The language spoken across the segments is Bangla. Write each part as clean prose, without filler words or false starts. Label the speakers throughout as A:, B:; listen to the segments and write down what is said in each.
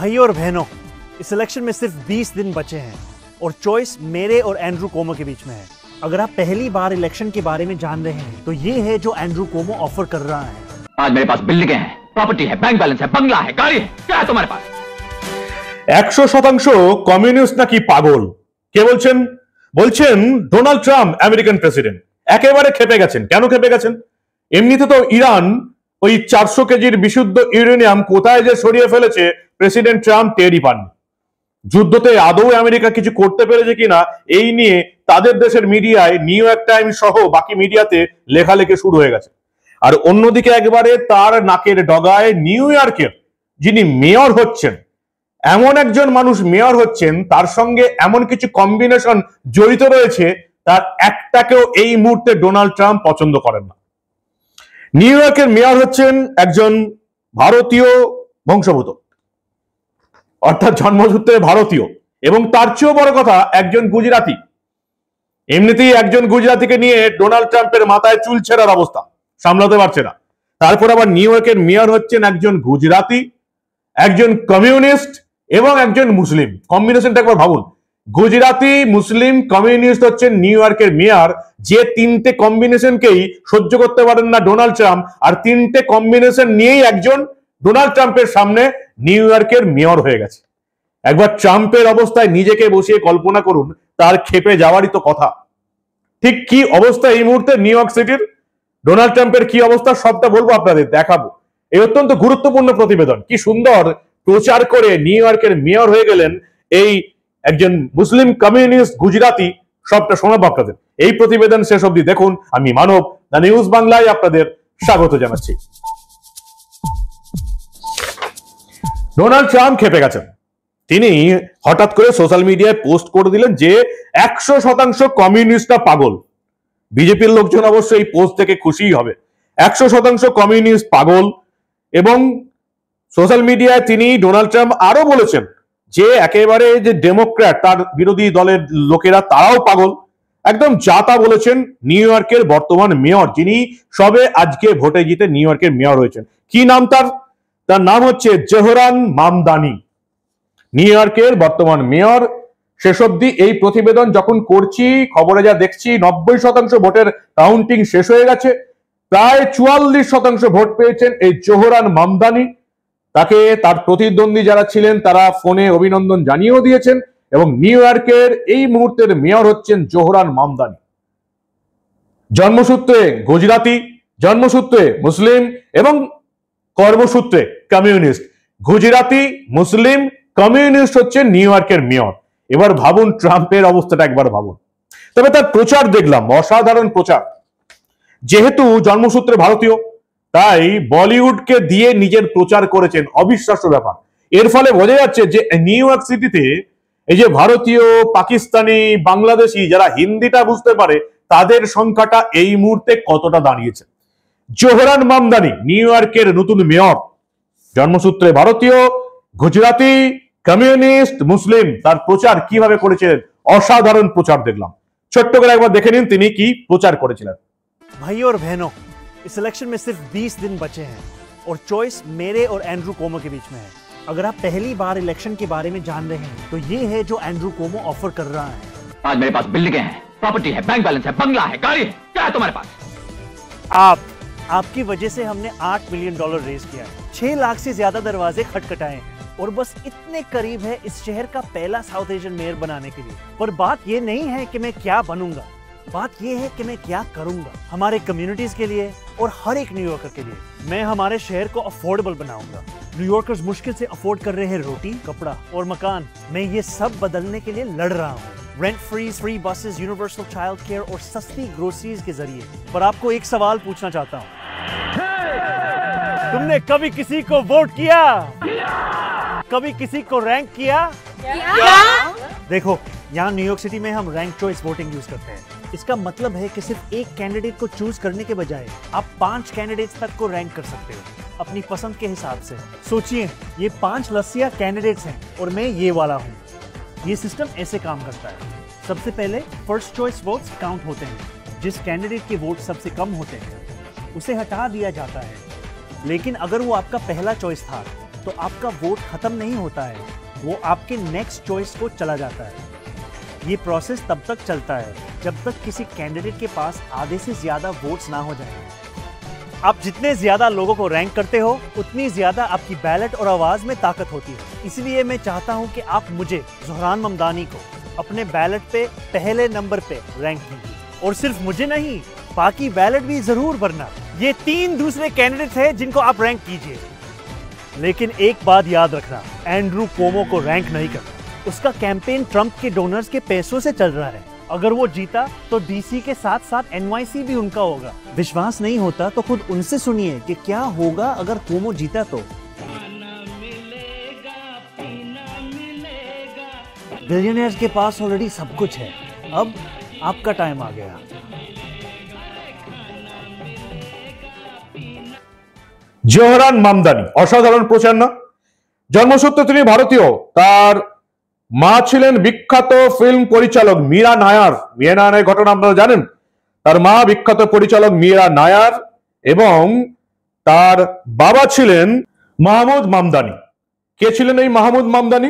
A: भाई और बहनों, इस इलेक्शन में सिर्फ 20 दिन बचे हैं और चॉइस मेरे और एंड्रू कोमो के बीच में है। अगर आप पहली बार इलेक्शन के बारे में जान रहे हैं तो ये है जो एंड्रू कोमो ऑफर कर रहा है।
B: आज मेरे पास बिल्डिंगें हैं, प्रॉपर्टी है, बैंक बैलेंस है, बंगला है, गाड़ी है, क्या है तुम्हारे पास?
C: 100% কমিউনিস্ট নাকি পাগল? কে বলছেন? বলছেন ডোনাল্ড ট্রাম্প আমেরিকান প্রেসিডেন্ট। একেবারে খেপে গেছেন। কেন খেপে গেছেন? এমনিতে তো ইরান ওই 400 কেজির বিশুদ্ধ ইউরেনিয়াম কোথায় যে সরিয়ে ফেলেছে প্রেসিডেন্ট ট্রাম্প টেরই পাননি। যুদ্ধতে আদৌ আমেরিকা কিছু করতে পেরেছে কিনা এই নিয়ে তাদের দেশের মিডিয়ায় নিউ ইয়র্ক টাইমস সহ বাকি মিডিয়াতে লেখালেখি শুরু হয়ে গেছে। আর অন্যদিকে একবারে তার নাকের ডগায় নিউ ইয়র্কের যিনি মেয়র হচ্ছেন, এমন একজন মানুষ মেয়র হচ্ছেন, তার সঙ্গে এমন কিছু কম্বিনেশন জড়িত রয়েছে তার একটাকেও এই মুহূর্তে ডোনাল্ড ট্রাম্প পছন্দ করেন না। নিউ ইয়র্কের মেয়র হচ্ছেন একজন ভারতীয় বংশোদ্ভূত, অর্থাৎ জন্মসূত্রে ভারতীয়, এবং তার চেয়েও বড় কথা একজন গুজরাটি। এমনিতেই একজন গুজরাটিকে নিয়ে ডোনাল্ড ট্রাম্পের মাথায় চুল ছেঁড়ার অবস্থা, সামলাতে পারছে না। তারপর আবার নিউ ইয়র্কের মেয়র হচ্ছেন একজন গুজরাটি, একজন কমিউনিস্ট এবং একজন মুসলিম। কম্বিনেশনটা একবার ভাবুন, গুজরাটি, মুসলিম, কমিউনিস্ট হচ্ছেন নিউ ইয়র্কের মেয়র। যে তিনটে কম্বিনেশনকেই সহ্য করতে পারেন না ডোনাল্ড ট্রাম্প, আর তিনটে কম্বিনেশন নিয়েই একজন ডোনাল্ড ট্রাম্পের সামনে নিউ ইয়র্কের মেয়র হয়ে গেছে। একবার ট্রাম্পের অবস্থায় নিজেকে বসিয়ে কল্পনা করুন, তার খেপে যাওয়ারই তো কথা। ঠিক কি অবস্থা এই মুহূর্তে নিউ ইয়র্ক সিটির, ডোনাল্ড ট্রাম্পের কি অবস্থা, সবটা বলবো আপনাদের, দেখাবো। এই অত্যন্ত গুরুত্বপূর্ণ প্রতিবেদন। কি সুন্দর প্রচার করে নিউ ইয়র্কের মেয়র হয়ে গেলেন এই একজন মুসলিম কমিউনিস্ট গুজরাটি, সবটা শোনাবো আপনাদের। এই প্রতিবেদন শেষ অবধি দেখুন। আমি মানব, দ্য নিউজ বাংলায় আপনাদের স্বাগত জানাচ্ছি। ডোনাল্ড ট্রাম্প খেপে গেছেন। তিনি হঠাৎ করে সোশ্যাল মিডিয়ায় পোস্ট করে দিলেন যে 100% কমিউনিস্টরা পাগল। বিজেপির লোকজন অবশ্য এই পোস্ট থেকে খুশিই হবে। 100% কমিউনিস্ট পাগল। এবং সোশ্যাল মিডিয়ায় তিনি ডোনাল্ড ট্রাম্প আরো বলেছেন যে একেবারে যে ডেমোক্র্যাট, তার বিরোধী দলের লোকেরা, তারাও পাগল। একদম যা তা বলেছেন নিউ ইয়র্কের বর্তমান মেয়র, যিনি সবে আজকে ভোটে জিতে নিউ ইয়র্কের মেয়র হয়েছেন। কি নাম তার? তার নাম হচ্ছে জোহরান মামদানি, নিউ ইয়র্কের বর্তমান মেয়র। শেষ অবধি এই প্রতিবেদন যখন করছি, খবরে যা দেখছি 90% ভোটের কাউন্টিং শেষ হয়ে গেছে। প্রায় 44% ভোট পেয়েছেন এই জোহরান মামদানি। তাকে তার প্রতিদ্বন্দ্বী যারা ছিলেন তারা ফোনে অভিনন্দন জানিয়েও দিয়েছেন। এবং নিউ ইয়র্কের এই মুহূর্তের মেয়র হচ্ছেন জোহরান মামদানি। জন্মসূত্রে গুজরাটি, জন্মসূত্রে মুসলিম এবং কর্মসূত্রে কমিউনিস্ট। গুজরাটি, মুসলিম, কমিউনিস্ট হচ্ছেন নিউ ইয়র্কের মেয়র। এবার ভাবুন ট্রাম্পের অবস্থাটা একবার ভাবুন। তবে তার প্রচার দেখলাম, অসাধারণ প্রচার। যেহেতু জন্মসূত্রে ভারতীয়, তাই বলিউডকে দিয়ে নিজের প্রচার করেছেন, অবিশ্বাস্য ব্যাপার। এর ফলে বোঝা যাচ্ছে যে নিউ ইয়র্ক সিটিতে এই যে ভারতীয়, পাকিস্তানি, বাংলাদেশি যারা হিন্দিটা বুঝতে পারে, তাদের সংখ্যাটা এই মুহূর্তে কতটা দাঁড়িয়েছে। জোহরান মামদানি নিউ ইয়র্কের নতুন মেয়র, জন্মসূত্রে ভারতীয়, গুজরাটি, কমিউনিস্ট, মুসলিম। তার প্রচার কিভাবে করেছিলেন, অসাধারণ প্রচার দেখলাম। ছোট্ট করে একবার দেখে নিন তিনি কি প্রচার করেছিলেন।
A: भाई और बहनों, इस इलेक्शन में सिर्फ 20 दिन बचे हैं और चॉइस मेरे और एंड्रू कोमो के बीच में है। अगर आप पहली बार इलेक्शन के बारे में जान रहे हैं तो ये है जो एंड्रू कोमो ऑफर कर रहा है।
B: आज मेरे पास बिल्डिंगें हैं, प्रॉपर्टी है, बैंक बैलेंस है, बंगला है, गाड़ी है, क्या है तुम्हारे पास?
A: आपकी वजह से हमने $8 मिलियन रेज किया है, 6 लाख से ज्यादा दरवाजे खटखटाए हैं और बस इतने करीब है इस शहर का पहला साउथ एशियन मेयर बनाने के लिए। पर बात ये नहीं है कि मैं क्या बनूंगा, बात ये है कि मैं क्या करूंगा हमारे कम्युनिटीज के लिए और हर एक न्यूयॉर्कर के लिए। मैं हमारे शहर को अफोर्डेबल बनाऊंगा। न्यूयॉर्कर्स मुश्किल से अफोर्ड कर रहे हैं रोटी, कपड़ा और मकान। मैं ये सब बदलने के लिए लड़ रहा हूँ। Rent free buses, universal child care और सस्ती ग्रोसरीज के जरिए। पर आपको एक सवाल पूछना चाहता हूँ, तुमने कभी किसी को वोट किया? कभी किसी को रैंक किया? देखो, यहाँ न्यूयॉर्क सिटी में हम रैंक चॉइस वोटिंग यूज करते हैं। इसका मतलब है कि सिर्फ एक कैंडिडेट को चूज करने के बजाय आप 5 कैंडिडेट्स तक को रैंक कर सकते हो अपनी पसंद के हिसाब से। सोचिए, ये 5 लस्सिया कैंडिडेट्स हैं और मैं ये वाला हूँ। ये सिस्टम ऐसे काम करता है। सबसे पहले फर्स्ट चॉइस वोट्स काउंट होते हैं। जिस कैंडिडेट के वोट सबसे कम होते हैं उसे हटा दिया जाता है। लेकिन अगर वो आपका पहला चॉइस था तो आपका वोट खत्म नहीं होता है, वो आपके नेक्स्ट चॉइस को चला जाता है। ये प्रोसेस तब तक चलता है जब तक किसी कैंडिडेट के पास आधे से ज्यादा वोट्स ना हो जाए। आप जितने ज्यादा लोगों को रैंक करते हो, उतनी ज्यादा आपकी बैलेट और आवाज में ताकत होती है। इसलिए मैं चाहता हूं कि आप मुझे, ज़ोहरान ममदानी को, अपने बैलेट पे पहले नंबर पे रैंक कीजिए। और सिर्फ मुझे नहीं, बाकी बैलेट भी जरूर भरना। ये 3 दूसरे कैंडिडेट हैं जिनको आप रैंक कीजिए। लेकिन एक बात याद रखना, एंड्रू कोमो को रैंक नहीं करना। उसका कैंपेन ट्रंप के डोनर्स के पैसों से चल रहा है। अगर वो जीता तो डीसी के साथ साथ एनवाईसी भी उनका होगा। विश्वास नहीं होता तो खुद उनसे सुनिए कि क्या होगा अगर कोमो जीता तो। बिलियनियर्स के पास ऑलरेडी सब कुछ है, अब आपका टाइम आ गया।
C: জোহরান মামদানি অসাধারণ প্রচার না? জন্মসূত্রে তিনি ভারতীয়, তার মা ছিলেন বিখ্যাত ফিল্ম পরিচালক মীরা নায়ার। মীরা নায়ারের ঘটনা আপনারা জানেন। তার মা বিখ্যাত পরিচালক মীরা নায়ার এবং তার বাবা ছিলেন মাহমুদ মামদানি। কে ছিলেন এই মাহমুদ মামদানি?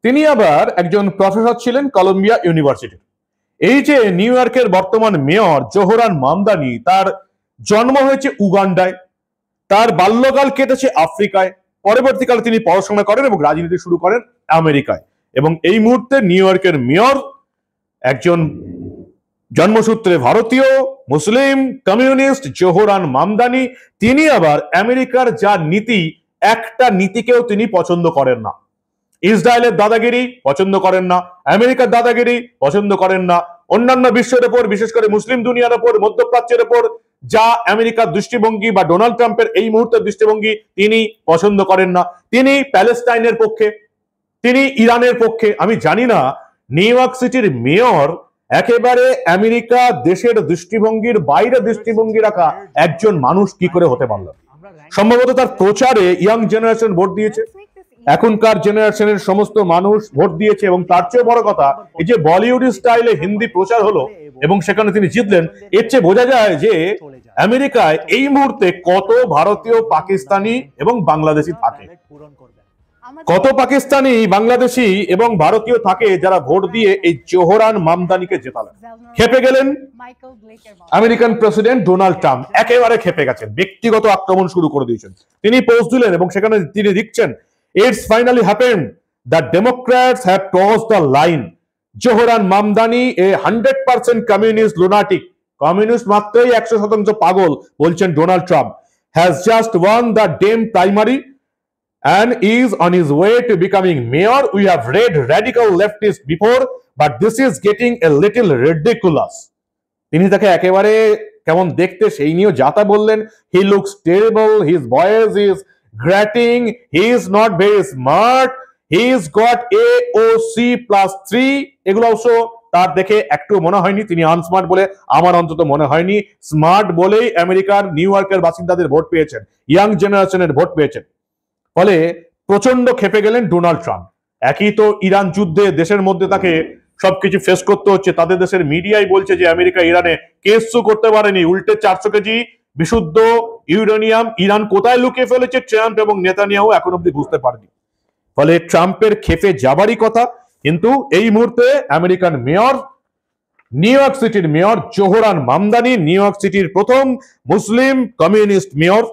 C: তিনি আবার একজন প্রফেসর ছিলেন কলম্বিয়া ইউনিভার্সিটির। এই যে নিউ ইয়র্কের বর্তমান মেয়র জোহরান মামদানি, তার জন্ম হয়েছে উগান্ডায়, তার বাল্যকাল কেটেছে আফ্রিকায়, পরবর্তীকালে তিনি পড়াশোনা করেন এবং রাজনীতি শুরু করেন আমেরিকায়। এবং এই মুহূর্তে নিউ ইয়র্কের মেয়র একজন জন্মসূত্রে ভারতীয়, মুসলিম, কমিউনিস্ট জোহরান মামদানি। তিনি আবার আমেরিকার যা নীতি, একটা নীতিকেও তিনি পছন্দ করেন না। ইসরায়েলের দাদাগিরি পছন্দ করেন না, আমেরিকার দাদাগিরি পছন্দ করেন না, অন্যান্য বিশ্বের উপর, বিশেষ করে মুসলিম দুনিয়ার উপর, মধ্যপ্রাচ্যের উপর যা আমেরিকার দৃষ্টিভঙ্গি বা ডোনাল্ড ট্রাম্পের এই মুহূর্তের দৃষ্টিভঙ্গি তিনি পছন্দ করেন না। তিনি প্যালেস্টাইনের পক্ষে, তিনি ইরানের পক্ষে। আমি জানি না নিউ ইয়র্ক সিটির মেয়র একেবারে আমেরিকা দেশের দৃষ্টিভঙ্গির বাইরে দৃষ্টিভঙ্গি রাখা একজন মানুষ কি করে হতে পারল। সম্ভবত তার প্রচারে ইয়াং জেনারেশন ভোট দিয়েছে, এখনকার জেনারেশনের সমস্ত মানুষ ভোট দিয়েছে। এবং তার চেয়ে বড় কথা, এই যে বলিউড স্টাইলে হিন্দি প্রচার হলো এবং সেখানে তিনি জিতলেন, এর চেয়ে বোঝা যায় যে আমেরিকায় এই মুহূর্তে কত ভারতীয়, পাকিস্তানি এবং বাংলাদেশি থাকে, কত পাকিস্তানি, বাংলাদেশি এবং ভারতীয় থাকে যারা ভোট দিয়ে এই জোহরান মামদানিকে জেতালেন। খেপে গেলেন আমেরিকান প্রেসিডেন্ট ডোনাল্ড ট্রাম্প, একেবারে খেপে গেছেন, ব্যক্তিগত আক্রমণ শুরু করে দিয়েছেন। তিনি পোস্ট দিলেন এবং সেখানে তিনি লিখছেন, it's finally happened, the Democrats have crossed the line, Zohran Mamdani a 100% communist lunatic, communist মাত্রই 100% পাগল বলছেন Donald Trump, has just won the Dem primary and is on his way to becoming mayor. We have read radical leftists before, but this is getting a little ridiculous. তিনি তাকে একেবারে কেমন দেখতে সেই নিয়ে যাতা বললেন। He looks terrible, his voice is grating, he is not very smart, he's got AOC+3। এগুলো অবশ্য তার দেখে একটু মনে হয়নি তিনি আনস্মার্ট বলে, আমার অন্তত মনে হয়নি। স্মার্ট বলেই আমেরিকার নিউ ইয়র্কের বাসিন্দাদের ভোট পেয়েছেন, ইয়াং জেনারেশনের ভোট পেয়েছেন। ফলে প্রচন্ড খেপে গেলেন ডোনাল্ড ট্রাম্প। একই তো ইরান যুদ্ধে দেশের মধ্যে তাকে সবকিছু ফেস করতে হচ্ছে, তাদের দেশের মিডিয়াই বলছে যে আমেরিকা ইরানে কেসও করতে পারেনি, উল্টে 400 কেজি বিশুদ্ধ ইউরেনিয়াম ইরান কোথায় লুকিয়ে ফেলেছে ট্রাম্প এবং নেতানিয়াহু এখন অব্দি বুঝতে পারেনি। ফলে ট্রাম্পের খেপে যাবারই কথা। কিন্তু এই মুহূর্তে আমেরিকান মেয়র, নিউ ইয়র্ক সিটির mayor Zohran Mamdani, new York সিটির প্রথম মুসলিম কমিউনিস্ট মেয়র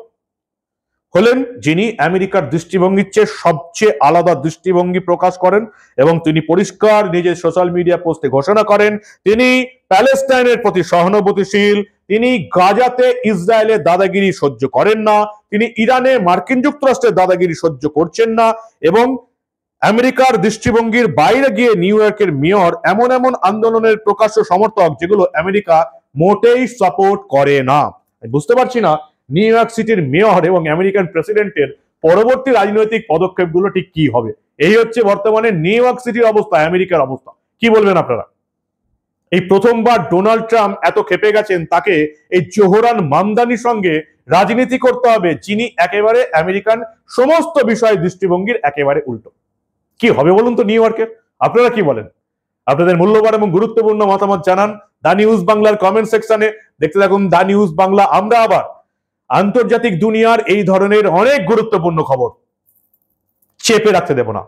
C: হলেন, যিনি আমেরিকার দৃষ্টিভঙ্গির চেয়ে সবচেয়ে আলাদা দৃষ্টিভঙ্গি প্রকাশ করেন এবং তিনি পরিষ্কার নিজের সোশ্যাল মিডিয়া পোস্টে ঘোষণা করেন তিনি প্যালেস্টাইনের প্রতি সহানুভূতিশীল, তিনি গাজাতে ইসরায়েলের দাদাগিরি সহ্য করেন না, তিনি ইরানে মার্কিন যুক্তরাষ্ট্রের দাদাগিরি সহ্য করছেন না এবং আমেরিকার দৃষ্টিভঙ্গির বাইরে গিয়ে নিউ ইয়র্কের মেয়র এমন এমন আন্দোলনের প্রকাশ্য সমর্থক যেগুলো আমেরিকা মোটেই সাপোর্ট করে না। বুঝতে পারছি না নিউ ইয়র্ক সিটির মেয়র এবং আমেরিকান প্রেসিডেন্টের পরবর্তী রাজনৈতিক পদক্ষেপগুলো ঠিক কি হবে। এই হচ্ছে বর্তমানে নিউ ইয়র্ক সিটির অবস্থা, আমেরিকার অবস্থা। কি বলবেন আপনারা? এই প্রথমবার ডোনাল্ড ট্রাম্প এত খেপে গেছেন, তাকে এই জোহরান মামদানির সঙ্গে রাজনীতি করতে হবে যিনি একেবারে আমেরিকান সমস্ত বিষয় দৃষ্টিভঙ্গির একেবারে উল্টো। কি হবে বলুন তো নিউ ইয়র্কের? আপনারা কি বলেন? আপনাদের মূল্যবান এবং গুরুত্বপূর্ণ মতামত জানান দা নিউজ বাংলার কমেন্ট সেকশনে। দেখতে থাকুন দা নিউজ বাংলা। আমরা আবার আন্তর্জাতিক দুনিয়ার এই ধরনের অনেক গুরুত্বপূর্ণ খবর চেপে রাখতে দেব না।